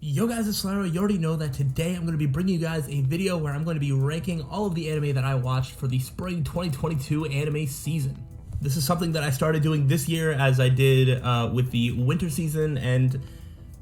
Yo guys, it's Slyroh. You already know that today I'm going to be bringing you guys a video where I'm going to be ranking all of the anime that I watched for the spring 2022 anime season. This is something that I started doing this year as I did with the winter season, and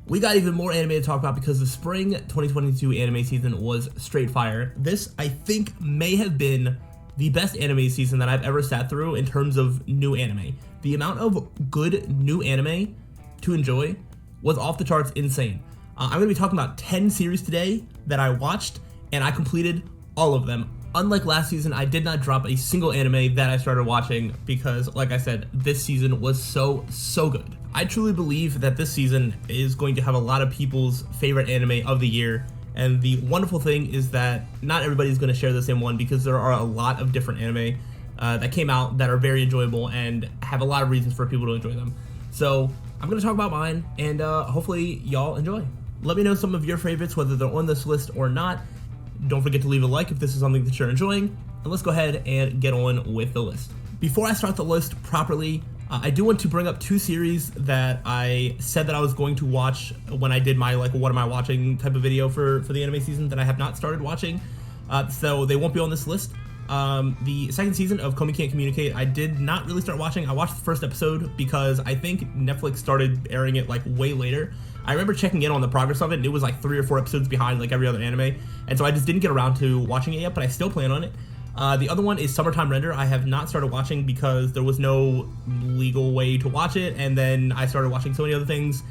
we got even more anime to talk about because the spring 2022 anime season was straight fire. This, I think, may have been the best anime season that I've ever sat through in terms of new anime. The amount of good new anime to enjoy was off the charts insane. I'm going to be talking about 10 series today that I watched, and I completed all of them. Unlike last season, I did not drop a single anime that I started watching because, like I said, this season was so good. I truly believe that this season is going to have a lot of people's favorite anime of the year, and the wonderful thing is that not everybody's going to share the same one because there are a lot of different anime that came out that are very enjoyable and have a lot of reasons for people to enjoy them. So I'm going to talk about mine, and hopefully y'all enjoy. Let me know some of your favorites, whether they're on this list or not. Don't forget to leave a like if this is something that you're enjoying, and let's go ahead and get on with the list. Before I start the list properly, I do want to bring up two series that I said that I was going to watch when I did my what am I watching type of video for the anime season that I have not started watching, so they won't be on this list. The second season of Komi Can't Communicate, I did not really start watching. I watched the first episode because I think Netflix started airing it way later. I remember checking in on the progress of it, and it was 3 or 4 episodes behind every other anime, and so I just didn't get around to watching it yet, but I still plan on it. The other one is Summertime Render. I have not started watching because there was no legal way to watch it, and then I started watching so many other things.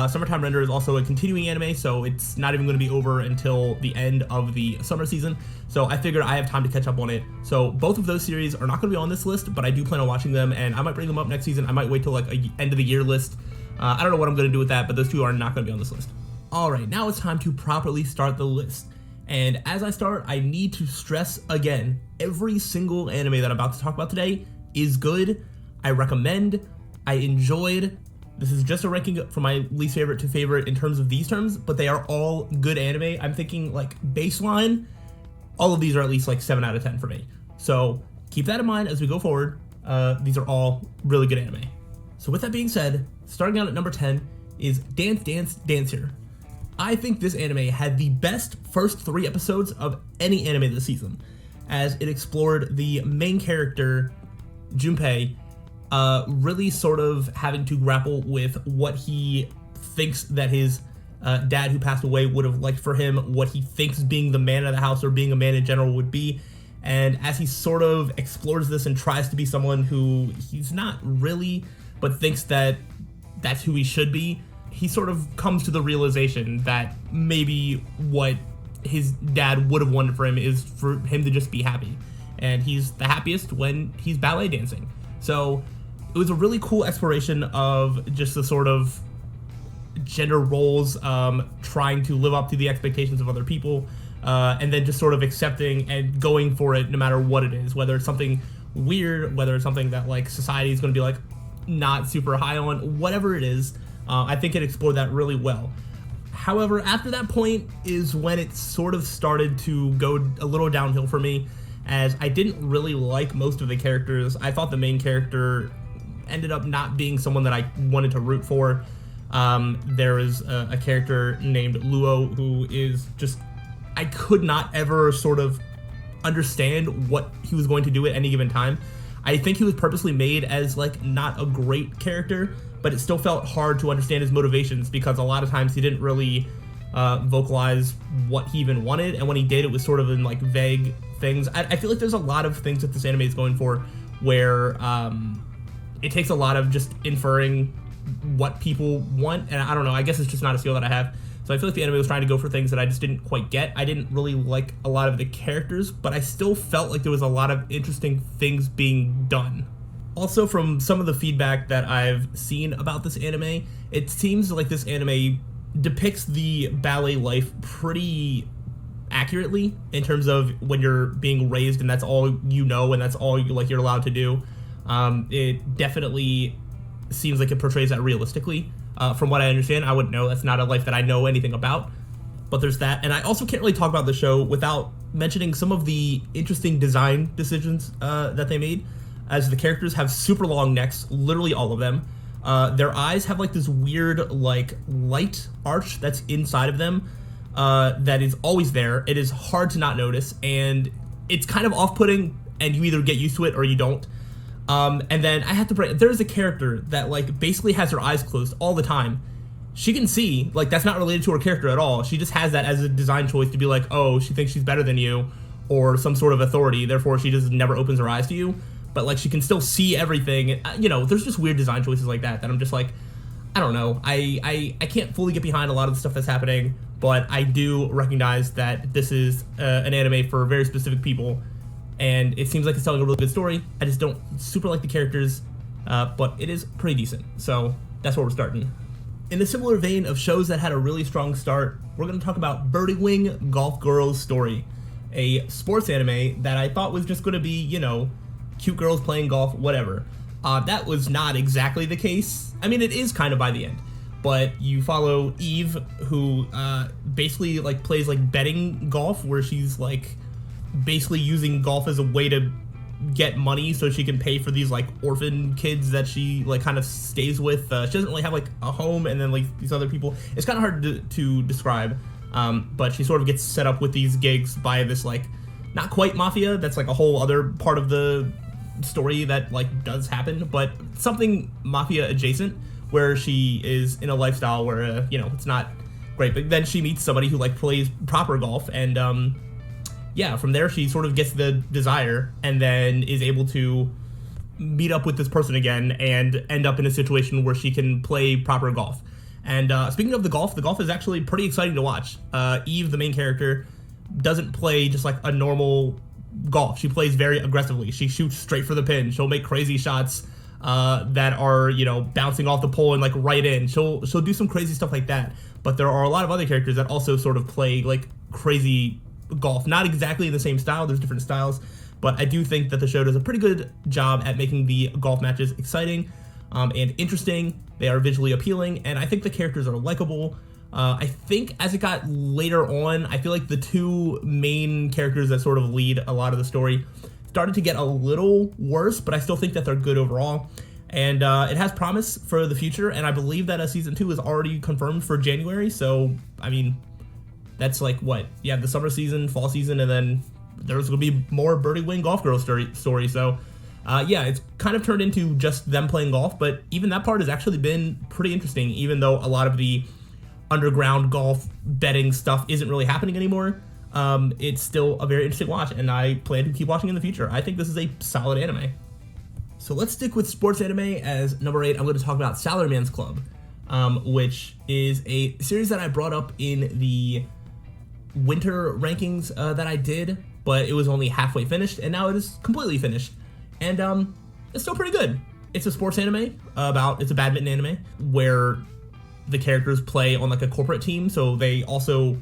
Summertime Render is also a continuing anime, so it's not even going to be over until the end of the summer season, so I figured I have time to catch up on it. So both of those series are not going to be on this list, but I do plan on watching them, and I might bring them up next season. I might wait till a end of the year list. I don't know what I'm going to do with that, but those two are not going to be on this list. Alright, now it's time to properly start the list. And as I start, I need to stress again, every single anime that I'm about to talk about today is good, I recommend, I enjoyed. This is just a ranking from my least favorite to favorite in terms of these terms, but they are all good anime. I'm thinking baseline, all of these are at least 7 out of 10 for me. So keep that in mind as we go forward. These are all really good anime. So with that being said, starting out at number 10 is Dance Dance Dancer. I think this anime had the best first 3 episodes of any anime this season, as it explored the main character, Junpei, really sort of having to grapple with what he thinks that his dad who passed away would have liked for him, what he thinks being the man of the house or being a man in general would be. And as he sort of explores this and tries to be someone who he's not really, but thinks that that's who he should be, he sort of comes to the realization that maybe what his dad would have wanted for him is for him to just be happy. And he's the happiest when he's ballet dancing. So it was a really cool exploration of just the sort of gender roles, trying to live up to the expectations of other people, and then just sort of accepting and going for it no matter what it is, whether it's something weird, whether it's something that society is going to be not super high on, whatever it is. I think it explored that really well. However, after that point is when it sort of started to go a little downhill for me, as I didn't really like most of the characters. I thought the main character ended up not being someone that I wanted to root for. There is a character named Luo who is just, I could not ever sort of understand what he was going to do at any given time. I think he was purposely made as not a great character, but it still felt hard to understand his motivations because a lot of times he didn't really vocalize what he even wanted, and when he did, it was sort of in vague things. I feel like there's a lot of things that this anime is going for where it takes a lot of just inferring what people want, and I don't know, I guess it's just not a skill that I have. So I feel like the anime was trying to go for things that I just didn't quite get. I didn't really like a lot of the characters, but I still felt like there was a lot of interesting things being done. Also, from some of the feedback that I've seen about this anime, it seems like this anime depicts the ballet life pretty accurately in terms of when you're being raised and that's all you know and that's all you're allowed to do. It definitely seems like it portrays that realistically. From what I understand, I wouldn't know. That's not a life that I know anything about. But there's that. And I also can't really talk about the show without mentioning some of the interesting design decisions that they made, as the characters have super long necks, literally all of them. Their eyes have like this weird like light arch that's inside of them that is always there. It is hard to not notice, and it's kind of off-putting, and you either get used to it or you don't. And then I have to break. There's a character that like basically has her eyes closed all the time. She can see, like, that's not related to her character at all. She just has that as a design choice to be like, oh, she thinks she's better than you, or some sort of authority, therefore she just never opens her eyes to you. But like, she can still see everything. You know, there's just weird design choices like that I'm just like, I don't know. I can't fully get behind a lot of the stuff that's happening, but I do recognize that this is an anime for very specific people, and it seems like it's telling a really good story. I just don't super like the characters, but it is pretty decent. So that's where we're starting. In a similar vein of shows that had a really strong start, we're going to talk about Birdie Wing Golf Girls Story, a sports anime that I thought was just going to be, you know, cute girls playing golf, whatever. That was not exactly the case. I mean, it is kind of by the end, but you follow Eve, who basically like plays like betting golf, where she's like basically using golf as a way to get money so she can pay for these like orphan kids that she like kind of stays with. She doesn't really have like a home, and then like these other people. It's kind of hard to describe, but she sort of gets set up with these gigs by this like not quite mafia. That's like a whole other part of the story that like does happen, but something mafia adjacent, where she is in a lifestyle where you know, it's not great, but then she meets somebody who like plays proper golf, and yeah, from there she sort of gets the desire, and then is able to meet up with this person again and end up in a situation where she can play proper golf. And speaking of the golf is actually pretty exciting to watch. Eve, the main character, doesn't play just like a normal golf. She plays very aggressively. She shoots straight for the pin. She'll make crazy shots that are, you know, bouncing off the pole and like right in. She'll do some crazy stuff like that. But there are a lot of other characters that also sort of play like crazy golf. Not exactly in the same style. There's different styles. But I do think that the show does a pretty good job at making the golf matches exciting and interesting. They are visually appealing, and I think the characters are likable. I think as it got later on, I feel like the two main characters that sort of lead a lot of the story started to get a little worse, but I still think that they're good overall. And it has promise for the future, and I believe that Season 2 is already confirmed for January, so, I mean, that's like, what? Yeah, the summer season, fall season, and then there's going to be more Birdie Wing Golf Girl story, so... yeah, it's kind of turned into just them playing golf, but even that part has actually been pretty interesting, even though a lot of the underground golf betting stuff isn't really happening anymore. It's still a very interesting watch, and I plan to keep watching in the future. I think this is a solid anime. So let's stick with sports anime. As number 8, I'm going to talk about Salarymans Club, which is a series that I brought up in the winter rankings that I did, but it was only halfway finished, and now it is completely finished. And it's still pretty good. It's a sports anime it's a badminton anime where the characters play on like a corporate team, so they also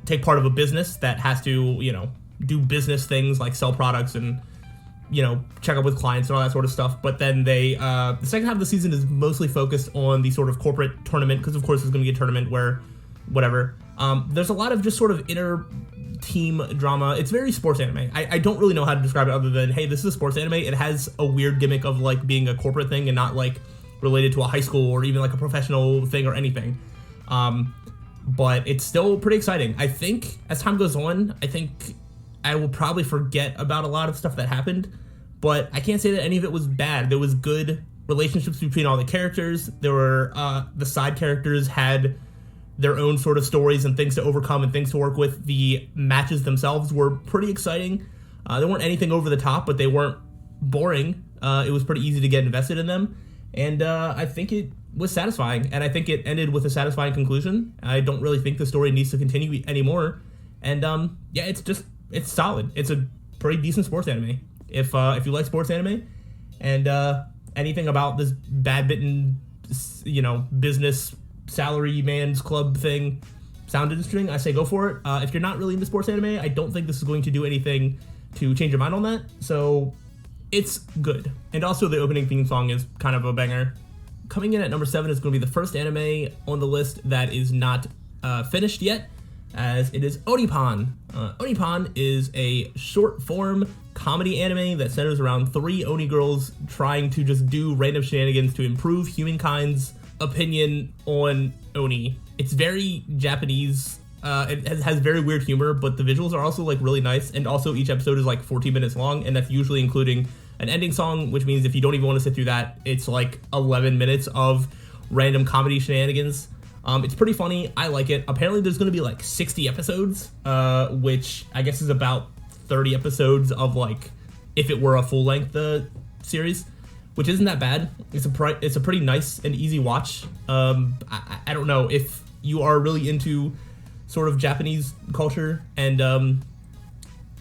take part of a business that has to, you know, do business things like sell products and, you know, check up with clients and all that sort of stuff. But then they, the second half of the season is mostly focused on the sort of corporate tournament, because of course there's going to be a tournament where, whatever. There's a lot of just sort of inner team drama. It's very sports anime. I don't really know how to describe it other than, hey, this is a sports anime. It has a weird gimmick of like being a corporate thing and not like related to a high school or even like a professional thing or anything. But it's still pretty exciting. I think as time goes on, I think I will probably forget about a lot of stuff that happened, but I can't say that any of it was bad. There was good relationships between all the characters. There were the side characters had their own sort of stories and things to overcome and things to work with. The matches themselves were pretty exciting. They weren't anything over the top, but they weren't boring. It was pretty easy to get invested in them. And I think it was satisfying. And I think it ended with a satisfying conclusion. I don't really think the story needs to continue anymore. And yeah, it's solid. It's a pretty decent sports anime. If you like sports anime and anything about this badminton, you know, business Salarymans Club thing sounded interesting, I say go for it. If you're not really into sports anime, I don't think this is going to do anything to change your mind on that, so it's good. And also the opening theme song is kind of a banger. Coming in at number 7 is going to be the first anime on the list that is not finished yet. as it is Oni Pon. Oni Pon is a short-form comedy anime that centers around 3 Oni girls trying to just do random shenanigans to improve humankind's opinion on Oni. It's very Japanese. It has very weird humor, but the visuals are also like really nice, and also each episode is like 14 minutes long, and that's usually including an ending song, which means if you don't even want to sit through that, it's like 11 minutes of random comedy shenanigans. It's pretty funny. I like it. Apparently there's going to be like 60 episodes, which I guess is about 30 episodes of like if it were a full-length series, which isn't that bad. It's a pretty nice and easy watch. I don't know if you are really into sort of Japanese culture, and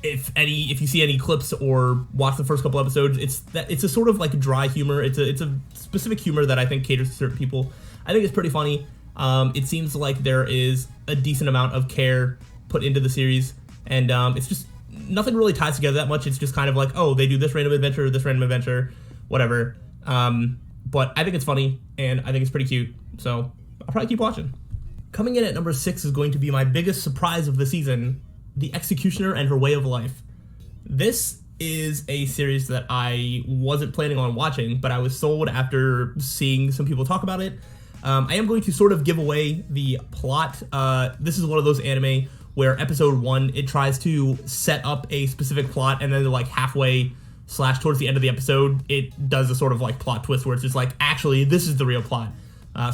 if you see any clips or watch the first couple episodes, it's a sort of like dry humor. It's a specific humor that I think caters to certain people. I think it's pretty funny. It seems like there is a decent amount of care put into the series, and it's just nothing really ties together that much. It's just kind of like, oh, they do this random adventure, whatever. But I think it's funny, and I think it's pretty cute, so I'll probably keep watching. Coming in at number 6 is going to be my biggest surprise of the season, The Executioner and Her Way of Life. This is a series that I wasn't planning on watching, but I was sold after seeing some people talk about it. I am going to sort of give away the plot. This is one of those anime where episode 1, it tries to set up a specific plot, and then like halfway / towards the end of the episode, it does a sort of like plot twist where it's just like, actually, this is the real plot.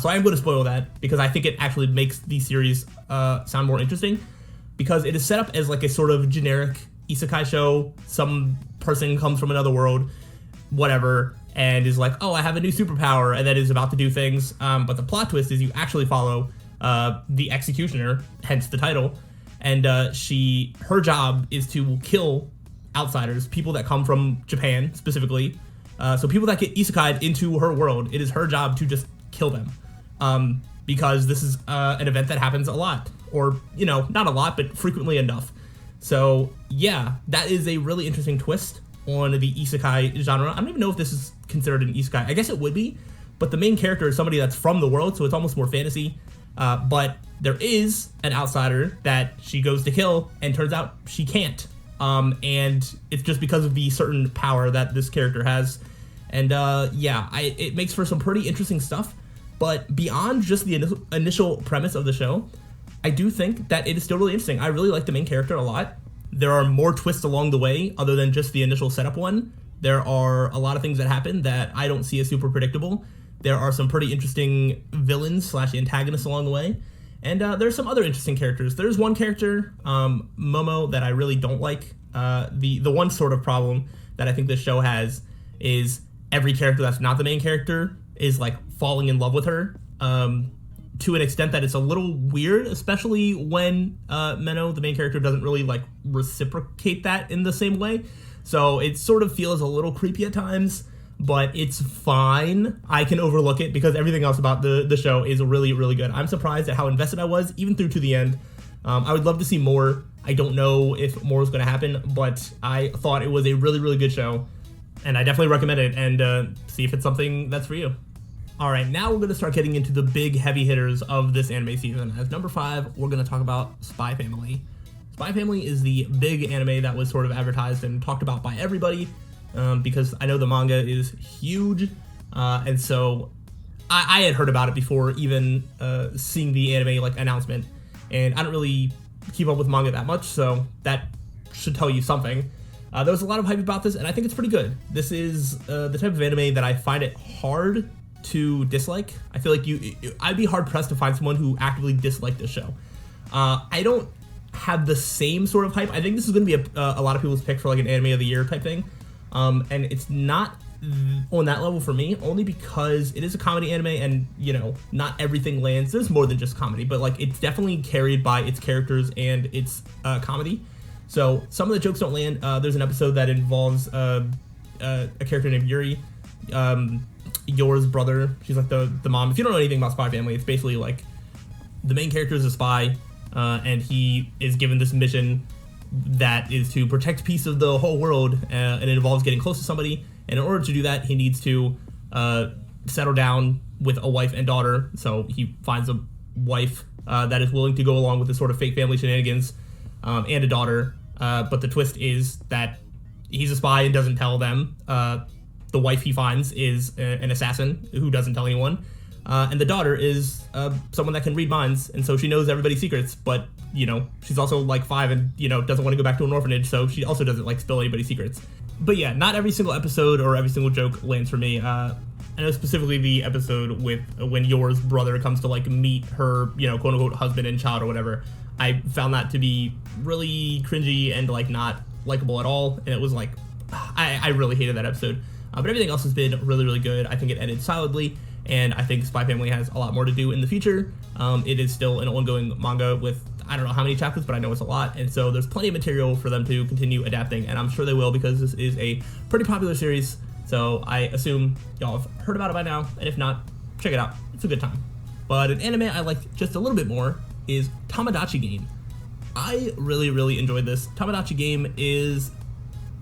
So I am going to spoil that because I think it actually makes the series sound more interesting, because it is set up as like a sort of generic isekai show. Some person comes from another world, whatever, and is like, oh, I have a new superpower, and then is about to do things. But the plot twist is you actually follow the Executioner, hence the title, and her job is to kill outsiders, people that come from Japan specifically. So people that get isekai'd into her world, it is her job to just kill them, because this is an event that happens a lot, or not a lot, but frequently enough. So yeah, that is a really interesting twist on the isekai genre. I don't even know if this is considered an isekai. I guess it would be, but the main character is somebody that's from the world, so it's almost more fantasy. But there is an outsider that she goes to kill, and turns out she can't, and it's just because of the certain power that this character has. And yeah, it makes for some pretty interesting stuff. But beyond just the initial premise of the show, I do think that it is still really interesting. I really like the main character a lot. There are more twists along the way other than just the initial setup one. There are a lot of things that happen that I don't see as super predictable. There are some pretty interesting villains / antagonists along the way. And there's some other interesting characters. There's one character, Momo, that I really don't like. The one sort of problem that I think this show has is every character that's not the main character is like falling in love with her, to an extent that it's a little weird, especially when Menno, the main character, doesn't really like reciprocate that in the same way. So it sort of feels a little creepy at times, but it's fine. I can overlook it because everything else about the show is really, really good. I'm surprised at how invested I was, even through to the end. I would love to see more. I don't know if more is going to happen, but I thought it was a really, really good show, and I definitely recommend it, and see if it's something that's for you. Alright, now we're going to start getting into the big heavy hitters of this anime season. As number 5, we're going to talk about Spy Family. Spy Family is the big anime that was sort of advertised and talked about by everybody, because I know the manga is huge, and so I had heard about it before even seeing the anime like announcement, and I don't really keep up with manga that much, so that should tell you something. There was a lot of hype about this, and I think it's pretty good. This is the type of anime that I find it hard to dislike. I feel like I'd be hard pressed to find someone who actively disliked this show. I don't have the same sort of hype. I think this is going to be a lot of people's pick for like an anime of the year type thing, and it's not on that level for me, only because it is a comedy anime, and not everything lands. There's more than just comedy, but like it's definitely carried by its characters and its comedy. So some of the jokes don't land. There's an episode that involves a character named Yuri, Yor's brother. She's like the mom. If you don't know anything about Spy Family, it's basically like the main character is a spy, and he is given this mission that is to protect peace of the whole world, and it involves getting close to somebody. And in order to do that, he needs to settle down with a wife and daughter. So he finds a wife that is willing to go along with this sort of fake family shenanigans, and a daughter. But the twist is that he's a spy and doesn't tell them. The wife he finds is an assassin who doesn't tell anyone. And the daughter is someone that can read minds, and so she knows everybody's secrets, but, you know, she's also like 5 and, you know, doesn't want to go back to an orphanage, so she also doesn't like spill anybody's secrets. But yeah, not every single episode or every single joke lands for me. I know specifically the episode with when Yor's brother comes to like meet her, you know, quote unquote husband and child or whatever. I found that to be really cringy and like not likable at all, and it was like, I really hated that episode. But everything else has been really, really good. I think it ended solidly, and I think Spy Family has a lot more to do in the future. It is still an ongoing manga with, I don't know how many chapters, but I know it's a lot, and so there's plenty of material for them to continue adapting, and I'm sure they will because this is a pretty popular series, so I assume y'all have heard about it by now, and if not, check it out. It's a good time. But an anime I liked just a little bit more is Tamadachi Game. I really, really enjoyed this. Tamadachi Game is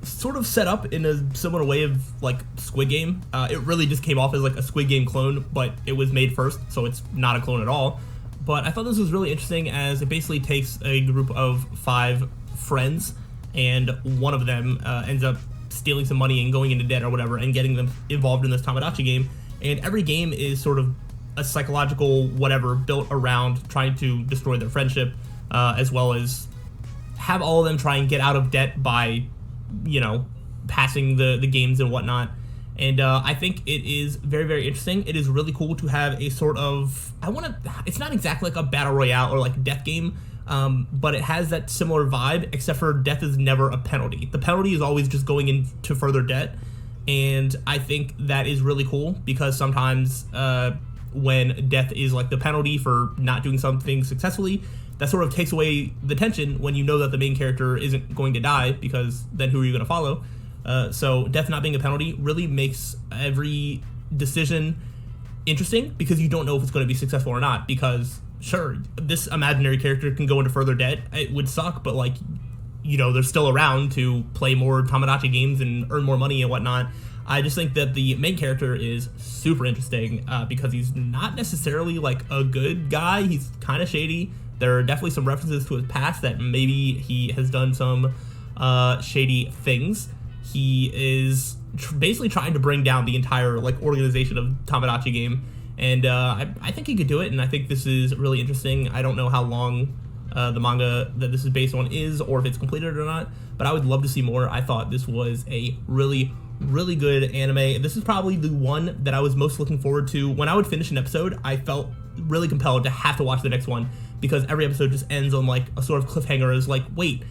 sort of set up in a similar way of like Squid Game. It really just came off as like a Squid Game clone, but it was made first, so it's not a clone at all. But I thought this was really interesting as it basically takes a group of 5 friends, and one of them ends up stealing some money and going into debt or whatever and getting them involved in this Tamadachi game. And every game is sort of a psychological whatever built around trying to destroy their friendship, as well as have all of them try and get out of debt by, you know, passing the games and whatnot. And I think it is very, very interesting. It is really cool to have a sort of, it's not exactly like a battle royale or like death game, but it has that similar vibe, except for death is never a penalty. The penalty is always just going into further debt. And I think that is really cool because sometimes when death is like the penalty for not doing something successfully, that sort of takes away the tension when you know that the main character isn't going to die, because then who are you going to follow? So death not being a penalty really makes every decision interesting, because you don't know if it's going to be successful or not, because sure, this imaginary character can go into further debt. It would suck, but like, you know, they're still around to play more Tamadachi games and earn more money and whatnot. I just think that the main character is super interesting because he's not necessarily like a good guy. He's kind of shady. There are definitely some references to his past that maybe he has done some shady things. He is basically trying to bring down the entire like organization of Tamadachi Game, and I think he could do it, and I think this is really interesting. I don't know how long the manga that this is based on is, or if it's completed or not, but I would love to see more. I thought this was a really, really good anime. This is probably the one that I was most looking forward to. When I would finish an episode, I felt really compelled to have to watch the next one, because every episode just ends on like a sort of cliffhanger. Is like, wait,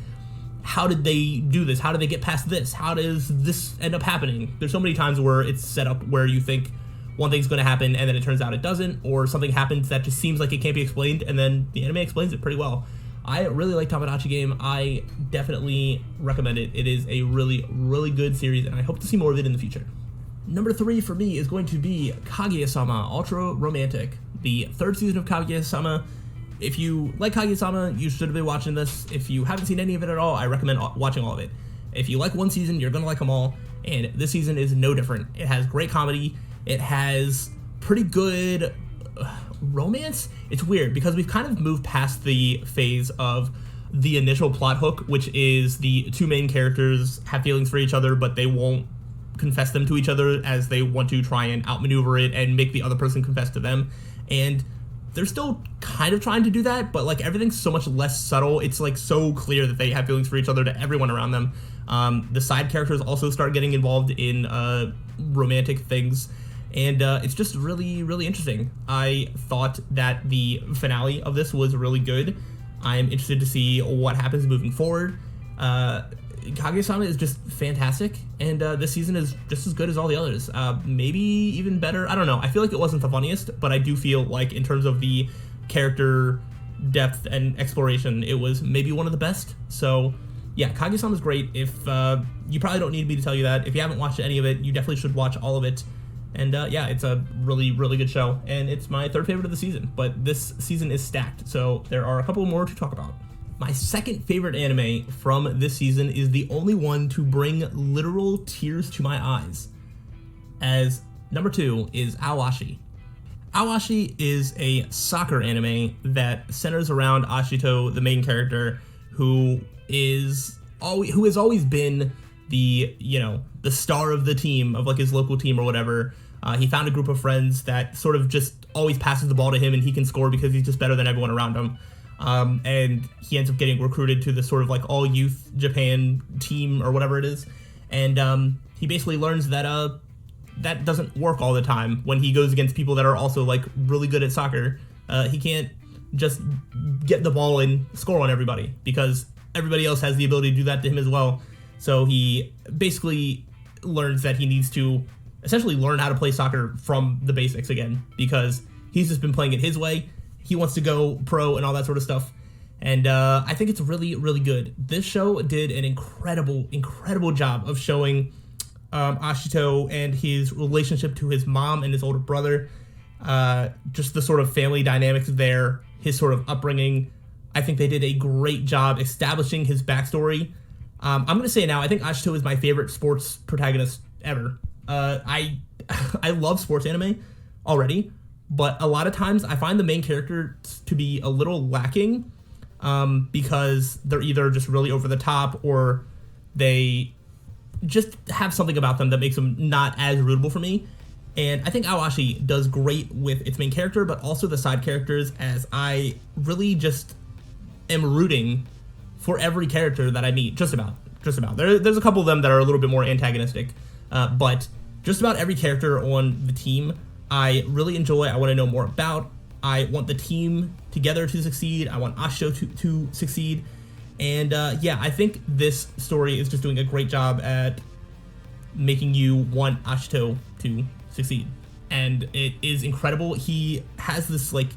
how did they do this? How did they get past this? How does this end up happening? There's so many times where it's set up where you think one thing's going to happen and then it turns out it doesn't, or something happens that just seems like it can't be explained, and then the anime explains it pretty well. I really like Tamadachi Game. I definitely recommend it. It is a really, really good series, and I hope to see more of it in the future. Number 3 for me is going to be Kageyasama, Ultra Romantic, the 3rd season of Kageyasama. If you like Kageyasama, you should have been watching this. If you haven't seen any of it at all, I recommend watching all of it. If you like one season, you're going to like them all, and this season is no different. It has great comedy. It has pretty good romance. It's weird because we've kind of moved past the phase of the initial plot hook, which is the 2 main characters have feelings for each other, but they won't confess them to each other, as they want to try and outmaneuver it and make the other person confess to them. And they're still kind of trying to do that, but like everything's so much less subtle. It's like so clear that they have feelings for each other to everyone around them. The side characters also start getting involved in romantic things, and it's just really, really interesting. I thought that the finale of this was really good. I'm interested to see what happens moving forward. Kageyasama is just fantastic, and this season is just as good as all the others. Maybe even better. I don't know. I feel like it wasn't the funniest, but I do feel like in terms of the character depth and exploration, it was maybe one of the best. So yeah, Kageyasama is great. If you probably don't need me to tell you that. If you haven't watched any of it, you definitely should watch all of it. And yeah, it's a really, really good show, and it's my 3rd favorite of the season, but this season is stacked, so there are a couple more to talk about. My 2nd favorite anime from this season is the only one to bring literal tears to my eyes, as number 2 is Awashi. Awashi is a soccer anime that centers around Ashito, the main character, who has always been the the star of the team, of like his local team or whatever. He found a group of friends that sort of just always passes the ball to him, and he can score because he's just better than everyone around him. And he ends up getting recruited to this sort of like all youth Japan team or whatever it is. And he basically learns that that doesn't work all the time when he goes against people that are also like really good at soccer. He can't just get the ball and score on everybody because everybody else has the ability to do that to him as well. So he basically learns that he needs to essentially learn how to play soccer from the basics again, because he's just been playing it his way. He wants to go pro and all that sort of stuff. And I think it's really, really good. This show did an incredible job of showing Ashito and his relationship to his mom and his older brother. Just the sort of family dynamics there, his sort of upbringing. I think they did a great job establishing his backstory. I'm going to say it now, I think Ashito is my favorite sports protagonist ever. I love sports anime already, but a lot of times I find the main character to be a little lacking because they're either just really over the top or they just have something about them that makes them not as rootable for me. And I think Awashi does great with its main character, but also the side characters, as I really just am rooting for every character that I meet, just about. There's a couple of them that are a little bit more antagonistic, but just about every character on the team I really enjoy. I want to know more about. I want the team together to succeed. I want Ashito to succeed. And yeah, I think this story is just doing a great job at making you want Ashito to succeed. And it is incredible. He has this like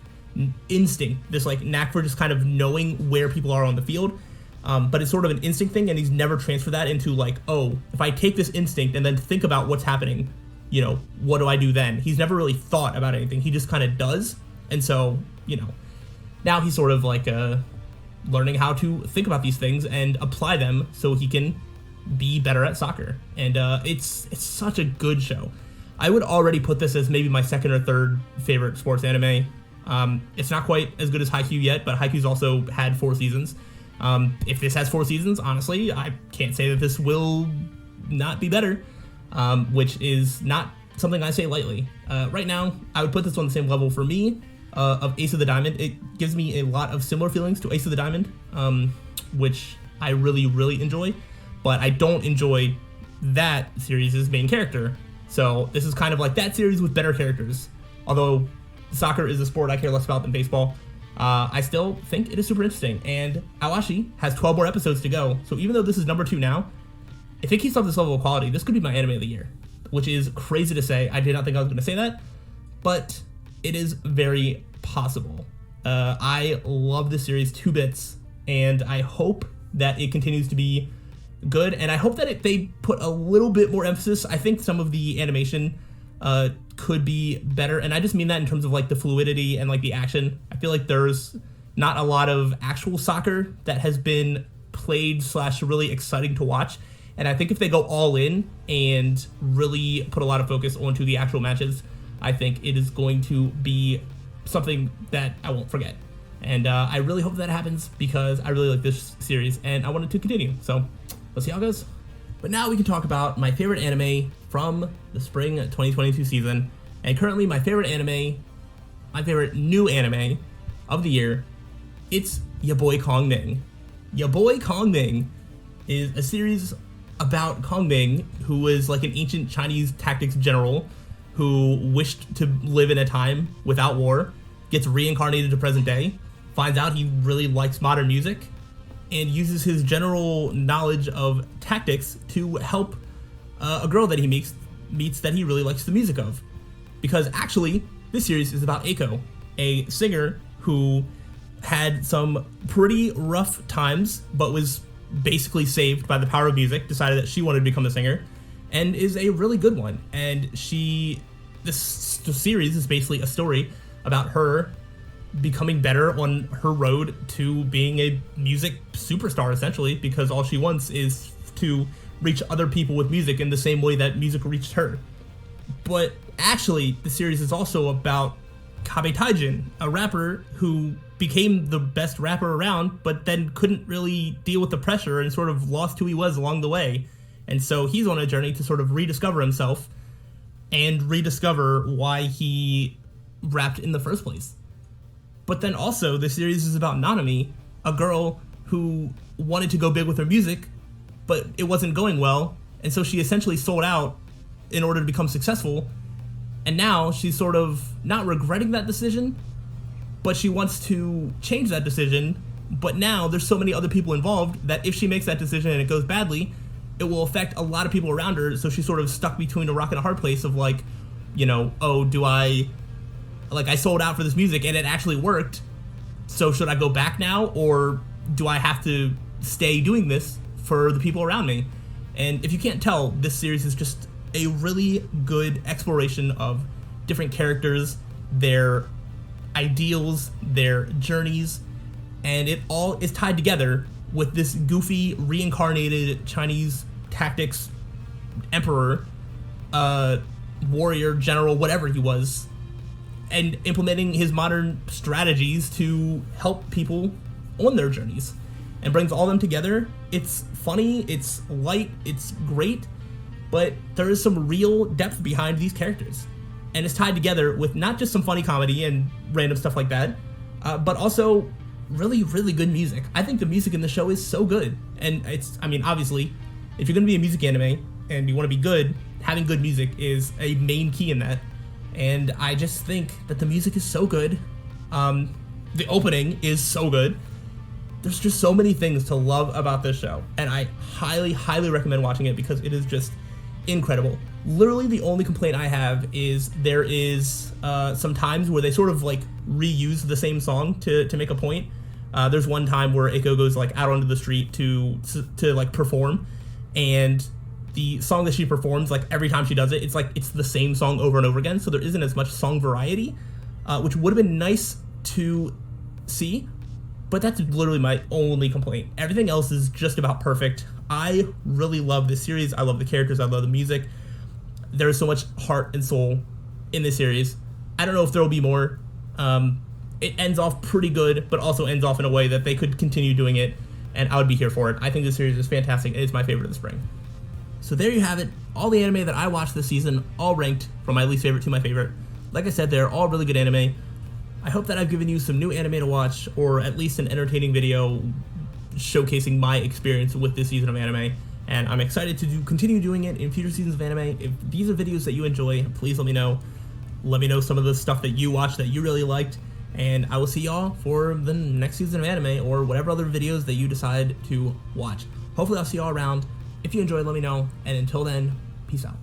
instinct, this like knack for just kind of knowing where people are on the field. But it's sort of an instinct thing, and he's never transferred that into like, oh, if I take this instinct and then think about what's happening, what do I do then? He's never really thought about anything. He just kind of does. And so, now he's sort of like learning how to think about these things and apply them so he can be better at soccer. And it's such a good show. I would already put this as maybe my second or third favorite sports anime. It's not quite as good as Haikyuu yet, but Haikyuu's also had 4 seasons. If this has 4 seasons, honestly, I can't say that this will not be better, which is not something I say lightly. Right now, I would put this on the same level for me of Ace of the Diamond. It gives me a lot of similar feelings to Ace of the Diamond, which I really, really enjoy, but I don't enjoy that series' main character. So this is kind of like that series with better characters. Although soccer is a sport I care less about than baseball, I still think it is super interesting. And Awashi has 12 more episodes to go, so even though this is number 2 now, if it keeps up this level of quality, this could be my anime of the year, which is crazy to say. I did not think I was going to say that, but it is very possible. I love this series 2 bits, and I hope that it continues to be good, and I hope that they put a little bit more emphasis. I think some of the animation could be better, and I just mean that in terms of like the fluidity and like the action. I feel like there's not a lot of actual soccer that has been played / really exciting to watch, and I think if they go all in and really put a lot of focus onto the actual matches, I think it is going to be something that I won't forget. And I really hope that happens because I really like this series and I want it to continue. So let's see how it goes. But now we can talk about my favorite anime from the spring 2022 season. And currently my favorite new anime of the year, it's Yaboi Kong Ning. Yaboi Kong Ning is a series about Kong Ning, who was like an ancient Chinese tactics general who wished to live in a time without war, gets reincarnated to present day, finds out he really likes modern music, and uses his general knowledge of tactics to help a girl that he meets that he really likes the music of. Because actually, this series is about Eiko, a singer who had some pretty rough times, but was basically saved by the power of music, decided that she wanted to become a singer, and is a really good one. And this series is basically a story about her becoming better on her road to being a music superstar, essentially, because all she wants is to reach other people with music in the same way that music reached her. But actually, the series is also about Kageyasama, a rapper who became the best rapper around, but then couldn't really deal with the pressure and sort of lost who he was along the way. And so he's on a journey to sort of rediscover himself and rediscover why he rapped in the first place. But then also, the series is about Nanami, a girl who wanted to go big with her music, but it wasn't going well, and so she essentially sold out in order to become successful, and now she's sort of not regretting that decision, but she wants to change that decision, but now there's so many other people involved that if she makes that decision and it goes badly, it will affect a lot of people around her, so she's sort of stuck between a rock and a hard place of like, you know, oh, I sold out for this music and it actually worked, so should I go back now, or do I have to stay doing this for the people around me? And if you can't tell, this series is just a really good exploration of different characters, their ideals, their journeys, and it all is tied together with this goofy, reincarnated Chinese tactics emperor, warrior, general, whatever he was, and implementing his modern strategies to help people on their journeys, and brings all of them together. It's funny, it's light, it's great, but there is some real depth behind these characters, and it's tied together with not just some funny comedy and random stuff like that, but also really, really good music. I think the music in the show is so good, and obviously, if you're gonna be a music anime and you want to be good, having good music is a main key in that. And I just think that the music is so good. The opening is so good. There's just so many things to love about this show, and I highly, highly recommend watching it because it is just incredible. Literally, the only complaint I have is there is some times where they sort of like reuse the same song to make a point. There's one time where Eiko goes like out onto the street to like perform, and the song that she performs, like every time she does it, it's the same song over and over again, so there isn't as much song variety, which would have been nice to see, but that's literally my only complaint. Everything else is just about perfect. I really love this series. I love the characters. I love the music. There is so much heart and soul in this series. I don't know if there will be more. It ends off pretty good, but also ends off in a way that they could continue doing it, and I would be here for it. I think this series is fantastic, and it's my favorite of the spring. So there you have it, all the anime that I watched this season, all ranked from my least favorite to my favorite. Like I said, they're all really good anime. I hope that I've given you some new anime to watch, or at least an entertaining video showcasing my experience with this season of anime, and I'm excited to continue doing it in future seasons of anime. If these are videos that you enjoy, please let me know. Let me know some of the stuff that you watched that you really liked, and I will see y'all for the next season of anime, or whatever other videos that you decide to watch. Hopefully I'll see y'all around. If you enjoyed, let me know, and until then, peace out.